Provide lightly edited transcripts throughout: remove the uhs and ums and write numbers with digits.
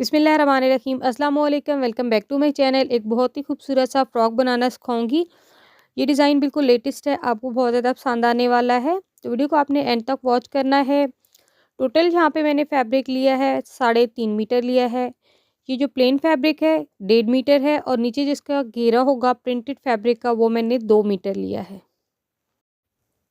बिस्मिल्लाहिर्रहमानिर्रहीम अस्सलाम वालेकुम। Welcome back to my channel. एक बहुत ही खूबसूरत सा फ्रॉक बनाना सिखाऊंगी। ये डिज़ाइन बिल्कुल लेटेस्ट है, आपको बहुत ज़्यादा पसंद आने वाला है। तो वीडियो को आपने एंड तक वॉच करना है। टोटल यहाँ पे मैंने फैब्रिक लिया है 3.5 मीटर लिया है। ये जो प्लेन फैब्रिक है 1.5 मीटर है और नीचे जिसका घेरा होगा प्रिंटेड फैब्रिक का वो मैंने 2 मीटर लिया है।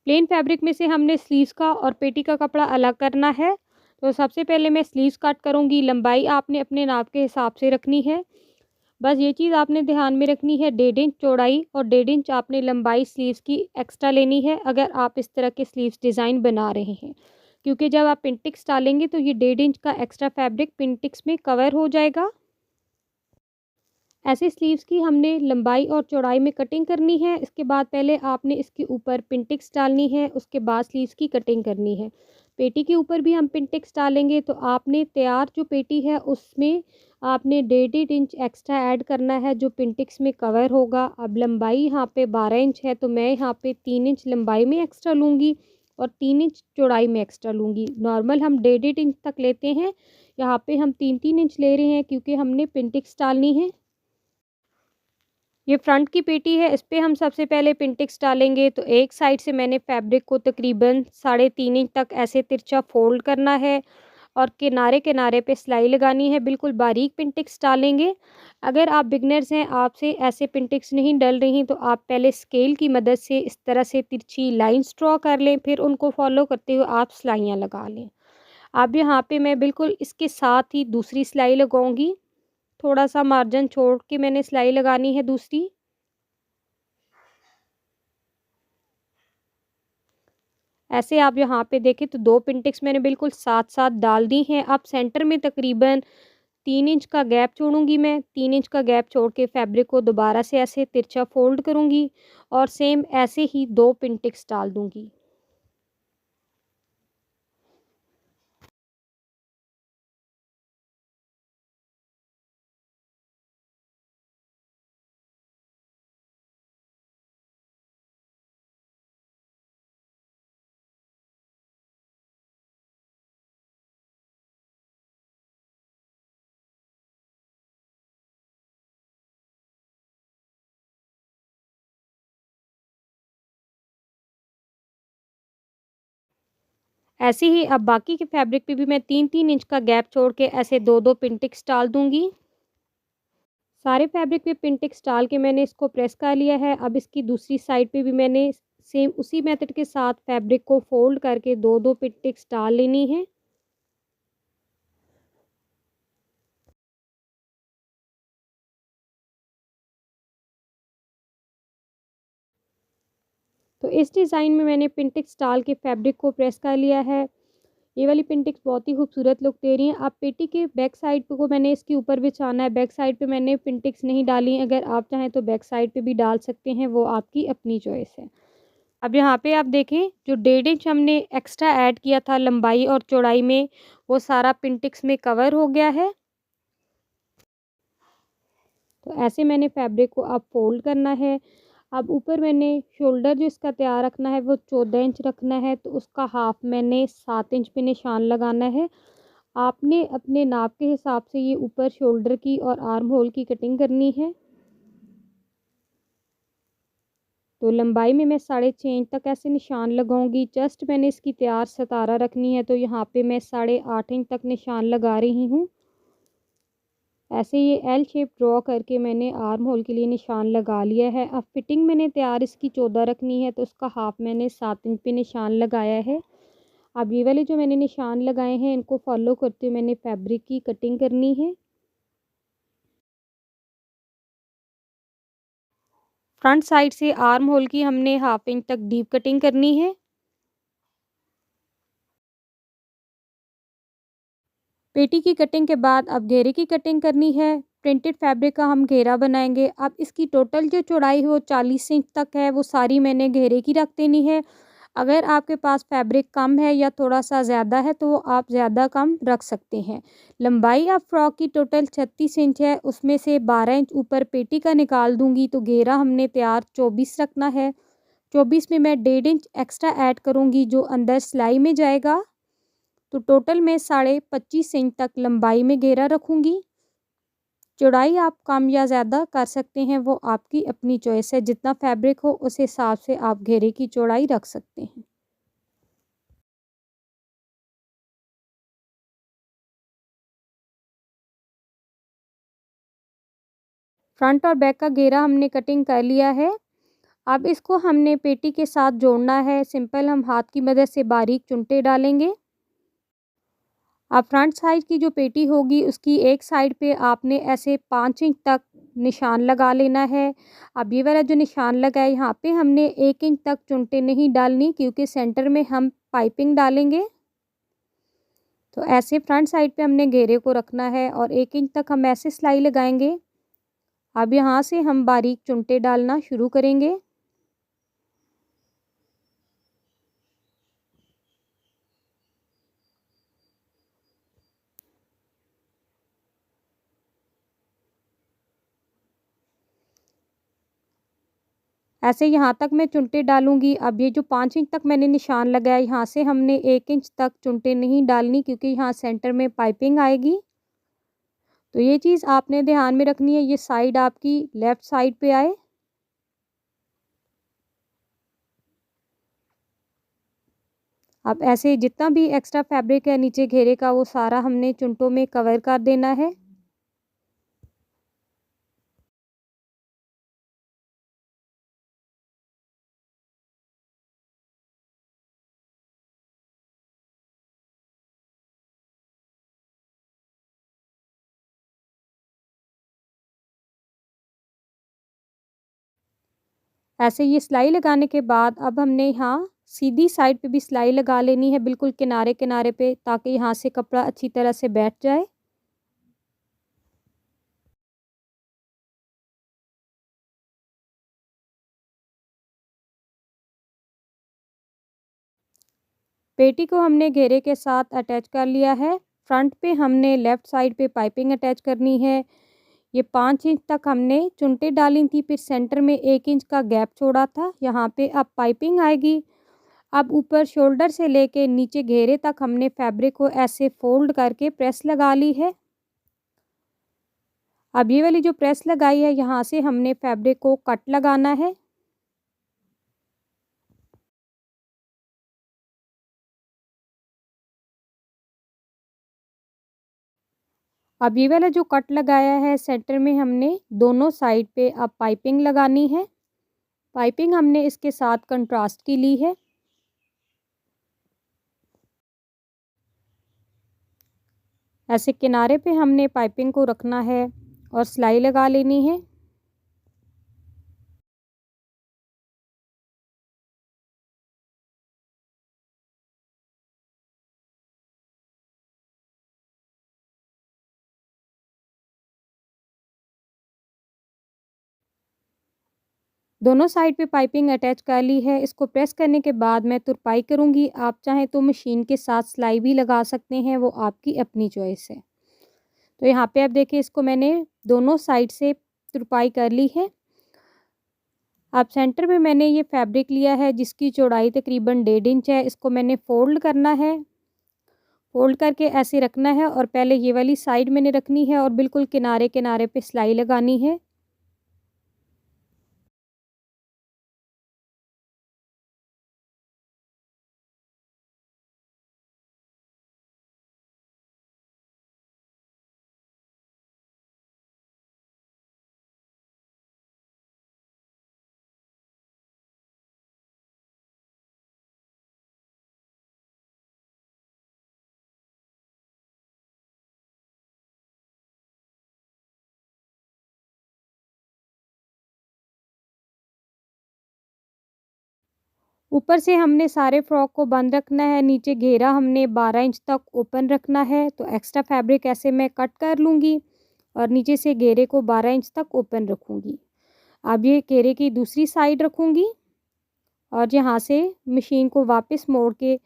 प्लेन फैब्रिक में से हमने स्लीव्स का और पेटी का कपड़ा अलग करना है। तो सबसे पहले मैं स्लीव्स कट करूँगी। लंबाई आपने अपने नाप के हिसाब से रखनी है। बस ये चीज़ आपने ध्यान में रखनी है, 1.5 इंच चौड़ाई और 1.5 इंच आपने लंबाई स्लीव्स की एक्स्ट्रा लेनी है अगर आप इस तरह के स्लीव्स डिज़ाइन बना रहे हैं। क्योंकि जब आप पिंटिक्स डालेंगे तो ये 1.5 इंच का एक्स्ट्रा फैब्रिक पिंटिक्स में कवर हो जाएगा। ऐसे स्लीव्स की हमने लंबाई और चौड़ाई में कटिंग करनी है। इसके बाद पहले आपने इसके ऊपर पिंटिक्स डालनी है, उसके बाद स्लीव्स की कटिंग करनी है। पेटी के ऊपर भी हम पिंटिक्स डालेंगे तो आपने तैयार जो पेटी है उसमें आपने 1.5 इंच एक्स्ट्रा ऐड करना है जो पिंटिक्स में कवर होगा। अब लंबाई यहाँ पे 12 इंच है तो मैं यहाँ पे 3 इंच लंबाई में एक्स्ट्रा लूँगी और 3 इंच चौड़ाई में एक्स्ट्रा लूँगी। नॉर्मल हम 1.5 इंच तक लेते हैं, यहाँ पे हम 3-3 इंच ले रहे हैं क्योंकि हमने पिंटिक्स डालनी है। ये फ्रंट की पेटी है, इस पे हम सबसे पहले पिंटिक्स डालेंगे। तो एक साइड से मैंने फैब्रिक को तकरीबन 3.5 इंच तक ऐसे तिरछा फोल्ड करना है और किनारे-किनारे पे सिलाई लगानी है। बिल्कुल बारीक पिंटिक्स डालेंगे। अगर आप बिगनर्स हैं, आपसे ऐसे पिंटिक्स नहीं डल रही तो आप पहले स्केल की मदद से इस तरह से तिरछी लाइन्स ड्रॉ कर लें, फिर उनको फॉलो करते हुए आप सिलाइयाँ लगा लें। अब यहाँ पे मैं बिल्कुल इसके साथ ही दूसरी सिलाई लगाऊँगी। थोड़ा-सा मार्जिन छोड़ के मैंने सिलाई लगानी है दूसरी। ऐसे आप यहाँ पे देखें तो 2 पिंटिक्स मैंने बिल्कुल साथ-साथ डाल दी हैं। अब सेंटर में तकरीबन 3 इंच का गैप छोड़ूँगी मैं। 3 इंच का गैप छोड़ के फैब्रिक को दोबारा से ऐसे तिरछा फ़ोल्ड करूँगी और सेम ऐसे ही 2 पिंटिक्स डाल दूँगी। ऐसे ही अब बाकी के फैब्रिक पे भी मैं 3-3 इंच का गैप छोड़ के ऐसे 2-2 पिंटिक्स डाल दूँगी। सारे फैब्रिक पे पिंटिक्स डाल के मैंने इसको प्रेस कर लिया है। अब इसकी दूसरी साइड पे भी मैंने सेम उसी मेथड के साथ फैब्रिक को फ़ोल्ड करके 2-2 पिंटिक्स डाल लेनी है। तो इस डिज़ाइन में मैंने पिंटिक्स डाल के फैब्रिक को प्रेस कर लिया है। ये वाली पिंटिक्स बहुत ही खूबसूरत लुक दे रही हैं। अब पेटी के बैक साइड को मैंने इसके ऊपर बिछाना है। बैक साइड पे मैंने पिंटिक्स नहीं डाली, अगर आप चाहें तो बैक साइड पे भी डाल सकते हैं, वो आपकी अपनी चॉइस है। अब यहाँ पे आप देखें जो 1.5 इंच हमने एक्स्ट्रा ऐड किया था लंबाई और चौड़ाई में, वो सारा पिंटिक्स में कवर हो गया है। तो ऐसे मैंने फैब्रिक को अब फ़ोल्ड करना है। अब ऊपर मैंने शोल्डर जो इसका तैयार रखना है वो 14 इंच रखना है, तो उसका हाफ़ मैंने 7 इंच पे निशान लगाना है। आपने अपने नाप के हिसाब से ये ऊपर शोल्डर की और आर्म होल की कटिंग करनी है। तो लंबाई में मैं 6.5 इंच तक ऐसे निशान लगाऊंगी। जस्ट मैंने इसकी तैयार सतारा रखनी है तो यहाँ पे मैं 8.5 इंच तक निशान लगा रही हूँ। ऐसे ये एल शेप ड्रॉ करके मैंने आर्म होल के लिए निशान लगा लिया है। अब फिटिंग मैंने तैयार इसकी 14 रखनी है तो उसका हाफ मैंने 7 इंच पे निशान लगाया है। अब ये वाले जो मैंने निशान लगाए हैं इनको फॉलो करते हुए मैंने फैब्रिक की कटिंग करनी है। फ्रंट साइड से आर्म होल की हमने हाफ इंच तक डीप कटिंग करनी है। पेटी की कटिंग के बाद अब घेरे की कटिंग करनी है। प्रिंटेड फैब्रिक का हम घेरा बनाएंगे। अब इसकी टोटल जो चौड़ाई है वो 40 इंच तक है, वो सारी मैंने घेरे की रख देनी है। अगर आपके पास फैब्रिक कम है या थोड़ा सा ज़्यादा है तो वो आप ज़्यादा कम रख सकते हैं। लंबाई अब फ्रॉक की टोटल 36 इंच है, उसमें से 12 इंच ऊपर पेटी का निकाल दूंगी तो घेरा हमने तैयार 24 रखना है। 24 में मैं 1.5 इंच एक्स्ट्रा ऐड करूंगी जो अंदर सिलाई में जाएगा। तो टोटल मैं 25.5 इंच तक लंबाई में घेरा रखूँगी। चौड़ाई आप कम या ज़्यादा कर सकते हैं, वो आपकी अपनी चॉइस है। जितना फैब्रिक हो उस हिसाब से आप घेरे की चौड़ाई रख सकते हैं। फ्रंट और बैक का घेरा हमने कटिंग कर लिया है। अब इसको हमने पेटी के साथ जोड़ना है। सिंपल हम हाथ की मदद से बारीक चुनटे डालेंगे। अब फ्रंट साइड की जो पेटी होगी उसकी एक साइड पे आपने ऐसे 5 इंच तक निशान लगा लेना है। अब ये वाला जो निशान लगा है यहाँ पे हमने 1 इंच तक चुनटे नहीं डालनी, क्योंकि सेंटर में हम पाइपिंग डालेंगे। तो ऐसे फ्रंट साइड पे हमने घेरे को रखना है और 1 इंच तक हम ऐसे सिलाई लगाएंगे। अब यहाँ से हम बारीक चुनटे डालना शुरू करेंगे। ऐसे यहाँ तक मैं चुनटे डालूँगी। अब ये जो 5 इंच तक मैंने निशान लगाया, यहाँ से हमने 1 इंच तक चुनटे नहीं डालनी, क्योंकि यहाँ सेंटर में पाइपिंग आएगी। तो ये चीज़ आपने ध्यान में रखनी है, ये साइड आपकी लेफ़्ट साइड पे आए। अब ऐसे जितना भी एक्स्ट्रा फैब्रिक है नीचे घेरे का, वो सारा हमने चुनटों में कवर कर देना है। ऐसे ये सिलाई लगाने के बाद अब हमने यहाँ सीधी साइड पे भी सिलाई लगा लेनी है, बिल्कुल किनारे-किनारे पे, ताकि यहाँ से कपड़ा अच्छी तरह से बैठ जाए। पेटी को हमने घेरे के साथ अटैच कर लिया है। फ्रंट पे हमने लेफ़्ट साइड पे पाइपिंग अटैच करनी है। ये 5 इंच तक हमने चुनटे डाली थी, फिर सेंटर में 1 इंच का गैप छोड़ा था। यहाँ पे अब पाइपिंग आएगी। अब ऊपर शोल्डर से लेके नीचे घेरे तक हमने फैब्रिक को ऐसे फ़ोल्ड करके प्रेस लगा ली है। अब ये वाली जो प्रेस लगाई है, यहाँ से हमने फैब्रिक को कट लगाना है। अब ये वाला जो कट लगाया है, सेंटर में हमने दोनों साइड पे अब पाइपिंग लगानी है। पाइपिंग हमने इसके साथ कंट्रास्ट की ली है। ऐसे किनारे पे हमने पाइपिंग को रखना है और सिलाई लगा लेनी है। दोनों साइड पे पाइपिंग अटैच कर ली है। इसको प्रेस करने के बाद मैं तुरपाई करूँगी। आप चाहें तो मशीन के साथ सिलाई भी लगा सकते हैं, वो आपकी अपनी चॉइस है। तो यहाँ पे आप देखिए, इसको मैंने दोनों साइड से तुरपाई कर ली है। अब सेंटर में मैंने ये फैब्रिक लिया है जिसकी चौड़ाई तकरीबन 1.5 इंच है। इसको मैंने फ़ोल्ड करना है। फ़ोल्ड करके ऐसे रखना है और पहले ये वाली साइड मैंने रखनी है और बिल्कुल किनारे-किनारे पे सिलाई लगानी है। ऊपर से हमने सारे फ्रॉक को बंद रखना है। नीचे घेरा हमने 12 इंच तक ओपन रखना है। तो एक्स्ट्रा फैब्रिक ऐसे मैं कट कर लूँगी और नीचे से घेरे को 12 इंच तक ओपन रखूँगी। अब ये घेरे की दूसरी साइड रखूँगी और यहाँ से मशीन को वापस मोड़ के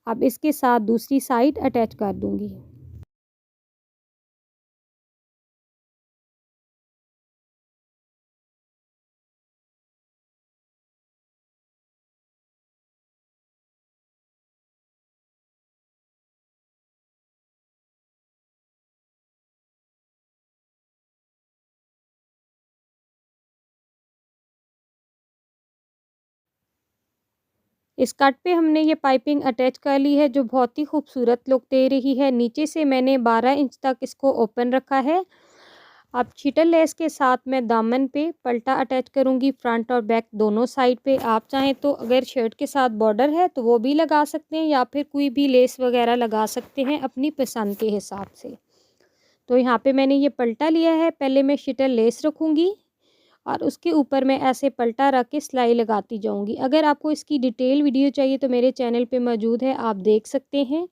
अब इसके साथ दूसरी साइड अटैच कर दूँगी। इस कट पे हमने ये पाइपिंग अटैच कर ली है जो बहुत ही खूबसूरत लुक दे रही है। नीचे से मैंने 12 इंच तक इसको ओपन रखा है। अब चीटल लेस के साथ मैं दामन पे पल्टा अटैच करूँगी, फ्रंट और बैक दोनों साइड पे। आप चाहें तो अगर शर्ट के साथ बॉर्डर है तो वो भी लगा सकते हैं, या फिर कोई भी लेस वगैरह लगा सकते हैं अपनी पसंद के हिसाब से। तो यहाँ पे मैंने ये पल्टा लिया है, पहले मैं शिटल लेस रखूँगी और उसके ऊपर मैं ऐसे पल्टा रख के सिलाई लगाती जाऊँगी। अगर आपको इसकी डिटेल वीडियो चाहिए तो मेरे चैनल पे मौजूद है, आप देख सकते हैं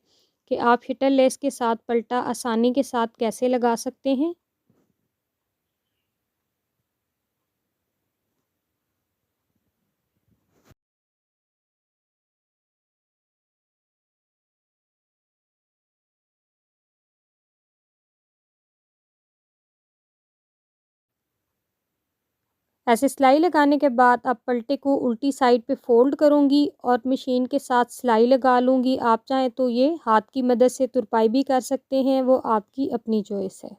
कि आप शिटल लेस के साथ पल्टा आसानी के साथ कैसे लगा सकते हैं। ऐसे सिलाई लगाने के बाद अब पल्टे को उल्टी साइड पे फ़ोल्ड करूँगी और मशीन के साथ सिलाई लगा लूँगी। आप चाहें तो ये हाथ की मदद से तुरपाई भी कर सकते हैं, वो आपकी अपनी चॉइस है।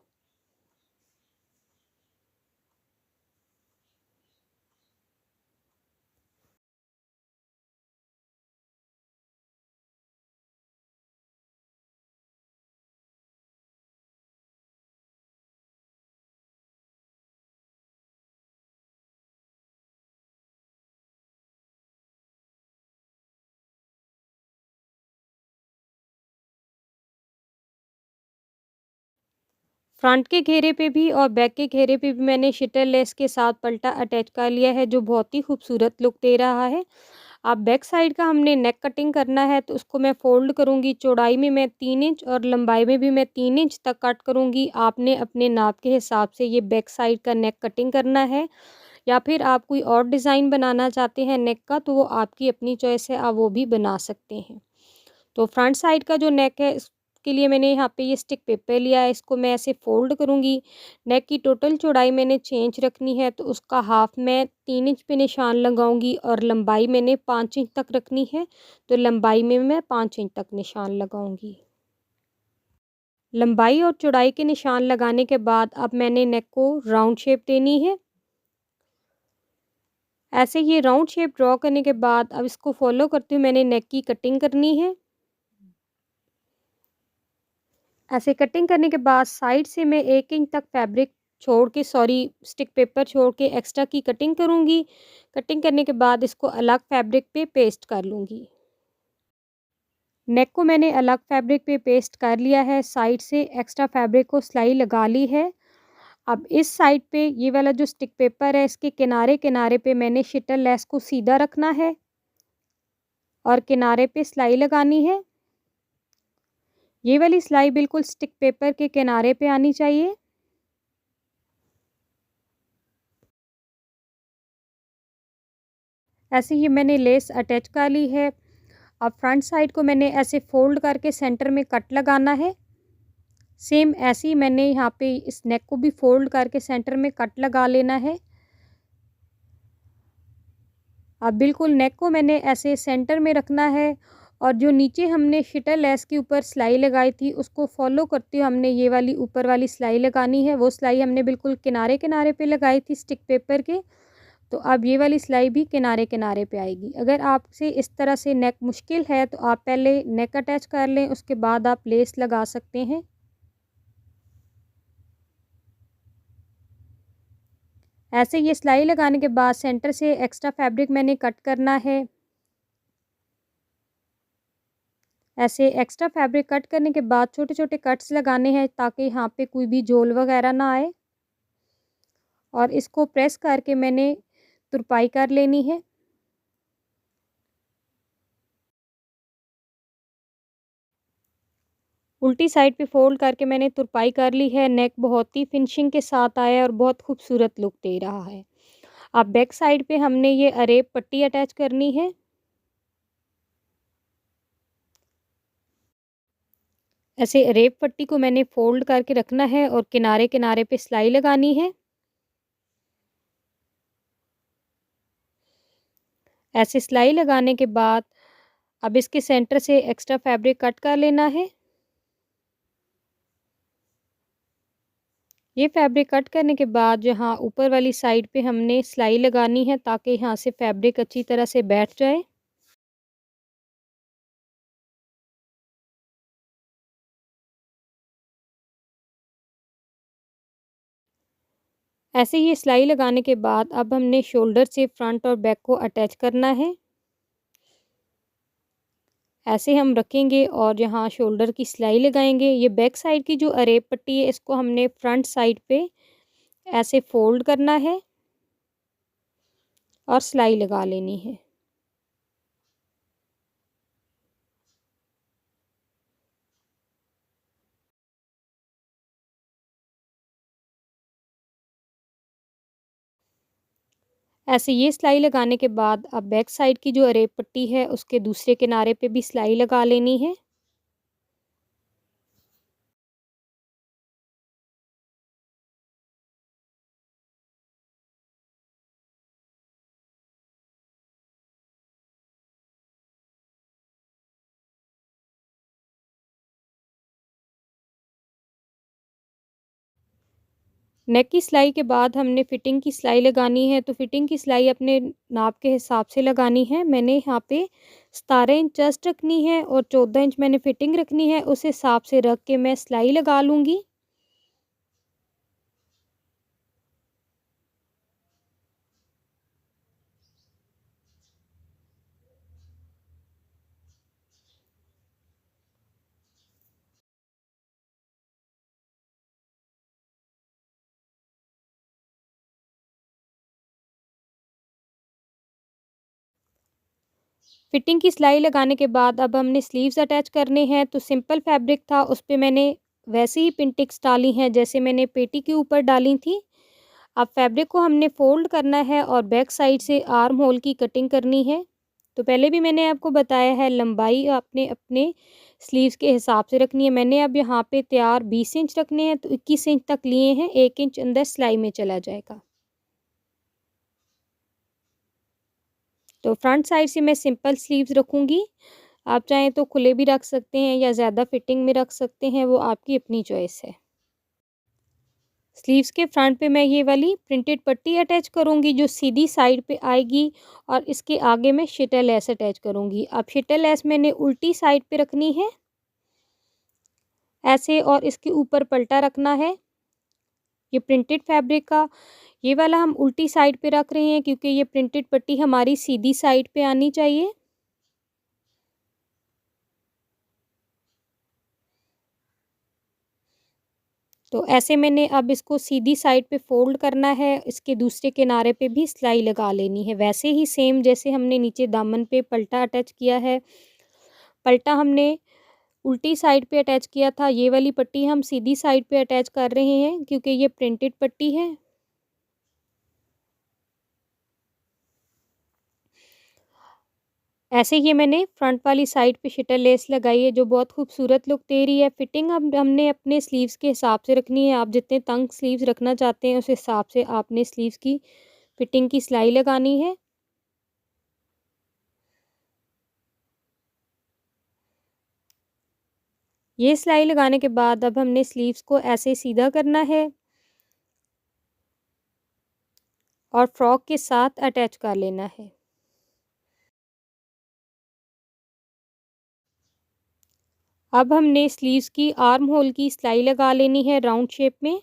फ्रंट के घेरे पे भी और बैक के घेरे पे भी मैंने शिटर लेस के साथ पल्टा अटैच कर लिया है जो बहुत ही खूबसूरत लुक दे रहा है। अब बैक साइड का हमने नेक कटिंग करना है तो उसको मैं फ़ोल्ड करूँगी। चौड़ाई में मैं 3 इंच और लंबाई में भी मैं 3 इंच तक कट करूँगी। आपने अपने नाप के हिसाब से ये बैक साइड का नेक कटिंग करना है, या फिर आप कोई और डिज़ाइन बनाना चाहते हैं नेक का तो वो आपकी अपनी चॉइस है, आप वो भी बना सकते हैं। तो फ्रंट साइड का जो नेक है इसके लिए मैंने यहाँ पे ये स्टिक पेपर लिया है, इसको मैं ऐसे फ़ोल्ड करूँगी। नेक की टोटल चौड़ाई मैंने 6 इंच रखनी है तो उसका हाफ़ मैं 3 इंच पे निशान लगाऊँगी और लंबाई मैंने 5 इंच तक रखनी है, तो लंबाई में मैं 5 इंच तक निशान लगाऊँगी। लंबाई और चौड़ाई के निशान लगाने के बाद अब मैंने नेक को राउंड शेप देनी है। ऐसे ये राउंड शेप ड्रॉ करने के बाद अब इसको फॉलो करते हुए मैंने नेक की कटिंग करनी है। ऐसे कटिंग करने के बाद साइड से मैं 1 इंच तक फैब्रिक छोड़ के स्टिक पेपर छोड़ के एक्स्ट्रा की कटिंग करूँगी। कटिंग करने के बाद इसको अलग फैब्रिक पे पेस्ट कर लूँगी। नेक को मैंने अलग फैब्रिक पे पेस्ट कर लिया है, साइड से एक्स्ट्रा फैब्रिक को सिलाई लगा ली है। अब इस साइड पे ये वाला जो स्टिक पेपर है इसके किनारे-किनारे पे मैंने शिटर लेस को सीधा रखना है और किनारे पे सिलाई लगानी है। ये वाली सिलाई बिल्कुल स्टिक पेपर के किनारे पे आनी चाहिए। ऐसे ही मैंने लेस अटैच कर ली है। अब फ्रंट साइड को मैंने ऐसे फ़ोल्ड करके सेंटर में कट लगाना है। सेम ऐसे ही मैंने यहाँ पे इस नेक को भी फ़ोल्ड करके सेंटर में कट लगा लेना है। अब बिल्कुल नेक को मैंने ऐसे सेंटर में रखना है और जो नीचे हमने शिटर लेस के ऊपर सिलाई लगाई थी उसको फॉलो करते हुए हमने ये वाली ऊपर वाली सिलाई लगानी है। वो सिलाई हमने बिल्कुल किनारे-किनारे पे लगाई थी स्टिक पेपर के। तो अब ये वाली सिलाई भी किनारे-किनारे पे आएगी। अगर आपसे इस तरह से नेक मुश्किल है तो आप पहले नेक अटैच कर लें, उसके बाद आप लेस लगा सकते हैं। ऐसे ये सिलाई लगाने के बाद सेंटर से एक्स्ट्रा फैब्रिक मैंने कट करना है। ऐसे एक्स्ट्रा फैब्रिक कट करने के बाद छोटे-छोटे कट्स लगाने हैं ताकि यहाँ पे कोई भी झोल वगैरह ना आए, और इसको प्रेस करके मैंने तुरपाई कर लेनी है। उल्टी साइड पे फ़ोल्ड करके मैंने तुरपाई कर ली है। नेक बहुत ही फिनिशिंग के साथ आया है और बहुत खूबसूरत लुक दे रहा है। अब बैक साइड पे हमने ये अरेब पट्टी अटैच करनी है। ऐसे अरेब पट्टी को मैंने फ़ोल्ड करके रखना है और किनारे-किनारे पे सिलाई लगानी है। ऐसे सिलाई लगाने के बाद अब इसके सेंटर से एक्स्ट्रा फैब्रिक कट कर लेना है। ये फैब्रिक कट करने के बाद जहाँ ऊपर वाली साइड पे हमने सिलाई लगानी है ताकि यहाँ से फैब्रिक अच्छी तरह से बैठ जाए। ऐसे ही सिलाई लगाने के बाद अब हमने शोल्डर से फ्रंट और बैक को अटैच करना है। ऐसे हम रखेंगे और यहाँ शोल्डर की सिलाई लगाएंगे। ये बैक साइड की जो अरेब पट्टी है इसको हमने फ्रंट साइड पे ऐसे फोल्ड करना है और सिलाई लगा लेनी है। ऐसे ये सिलाई लगाने के बाद अब बैक साइड की जो अरेब पट्टी है उसके दूसरे किनारे पे भी सिलाई लगा लेनी है। नेक की सिलाई के बाद हमने फ़िटिंग की सिलाई लगानी है, तो फ़िटिंग की सिलाई अपने नाप के हिसाब से लगानी है। मैंने यहाँ पे 17 इंच चेस्ट रखनी है और 14 इंच मैंने फ़िटिंग रखनी है, उस हिसाब से रख के मैं सिलाई लगा लूँगी। फ़िटिंग की सिलाई लगाने के बाद अब हमने स्लीव्स अटैच करने हैं, तो सिंपल फैब्रिक था उस पे मैंने वैसे ही पिन-टिक्स डाली हैं जैसे मैंने पेटी के ऊपर डाली थी। अब फैब्रिक को हमने फ़ोल्ड करना है और बैक साइड से आर्म होल की कटिंग करनी है। तो पहले भी मैंने आपको बताया है लंबाई आपने अपने स्लीव्स के हिसाब से रखनी है। मैंने अब यहाँ पे तैयार 20 इंच रखने हैं तो 21 इंच तक लिए हैं, 1 इंच अंदर सिलाई में चला जाएगा। तो फ्रंट साइड से मैं सिंपल स्लीव्स रखूँगी। आप चाहें तो खुले भी रख सकते हैं या ज़्यादा फिटिंग में रख सकते हैं, वो आपकी अपनी चॉइस है। स्लीव्स के फ्रंट पे मैं ये वाली प्रिंटेड पट्टी अटैच करूँगी जो सीधी साइड पे आएगी और इसके आगे मैं शिटर लेस अटैच करूँगी। अब शिटर लेस मैंने उल्टी साइड पे रखनी है ऐसे और इसके ऊपर पल्टा रखना है। ये प्रिंटेड फैब्रिक का ये वाला हम उल्टी साइड पे रख रहे हैं क्योंकि ये प्रिंटेड पट्टी हमारी सीधी साइड पे आनी चाहिए। तो ऐसे मैंने अब इसको सीधी साइड पे फ़ोल्ड करना है, इसके दूसरे किनारे पे भी सिलाई लगा लेनी है। वैसे ही सेम जैसे हमने नीचे दामन पे पल्टा अटैच किया है, पल्टा हमने उल्टी साइड पे अटैच किया था, ये वाली पट्टी हम सीधी साइड पे अटैच कर रहे हैं क्योंकि ये प्रिंटेड पट्टी है। ऐसे ही मैंने फ्रंट वाली साइड पे शिटर लेस लगाई है जो बहुत खूबसूरत लुक दे रही है। फिटिंग अब हमने अपने स्लीव्स के हिसाब से रखनी है। आप जितने तंग स्लीव्स रखना चाहते हैं उस हिसाब से आपने स्लीव्स की फिटिंग की सिलाई लगानी है। ये सिलाई लगाने के बाद अब हमने स्लीव्स को ऐसे सीधा करना है और फ्रॉक के साथ अटैच कर लेना है। अब हमने स्लीव्स की आर्म होल की सिलाई लगा लेनी है राउंड शेप में।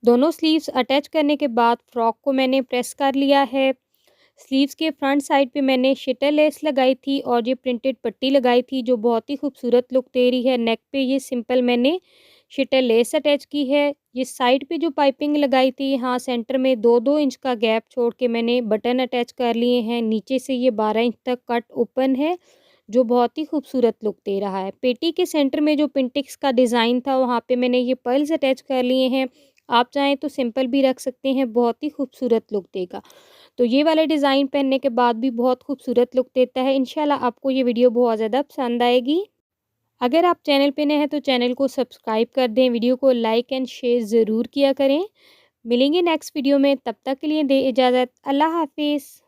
दोनों स्लीव्स अटैच करने के बाद फ्रॉक को मैंने प्रेस कर लिया है। स्लीव्स के फ्रंट साइड पे मैंने शिटर लेस लगाई थी और ये प्रिंटेड पट्टी लगाई थी जो बहुत ही खूबसूरत लुक दे रही है। नेक पे ये सिंपल मैंने शिटर लेस अटैच की है। ये साइड पे जो पाइपिंग लगाई थी यहाँ सेंटर में 2-2 इंच का गैप छोड़ के मैंने बटन अटैच कर लिए हैं। नीचे से ये 12 इंच तक कट ओपन है जो बहुत ही खूबसूरत लुक दे रहा है। पेटी के सेंटर में जो पिंटिक्स का डिज़ाइन था वहाँ पे मैंने ये पर्ल्स अटैच कर लिए हैं। आप चाहें तो सिंपल भी रख सकते हैं, बहुत ही खूबसूरत लुक देगा। तो ये वाला डिज़ाइन पहनने के बाद भी बहुत खूबसूरत लुक देता है। इंशाल्लाह आपको ये वीडियो बहुत ज़्यादा पसंद आएगी। अगर आप चैनल पे नए हैं तो चैनल को सब्सक्राइब कर दें, वीडियो को लाइक एंड शेयर ज़रूर किया करें। मिलेंगे नेक्स्ट वीडियो में, तब तक के लिए दें इजाज़त। अल्लाह हाफ़िज़।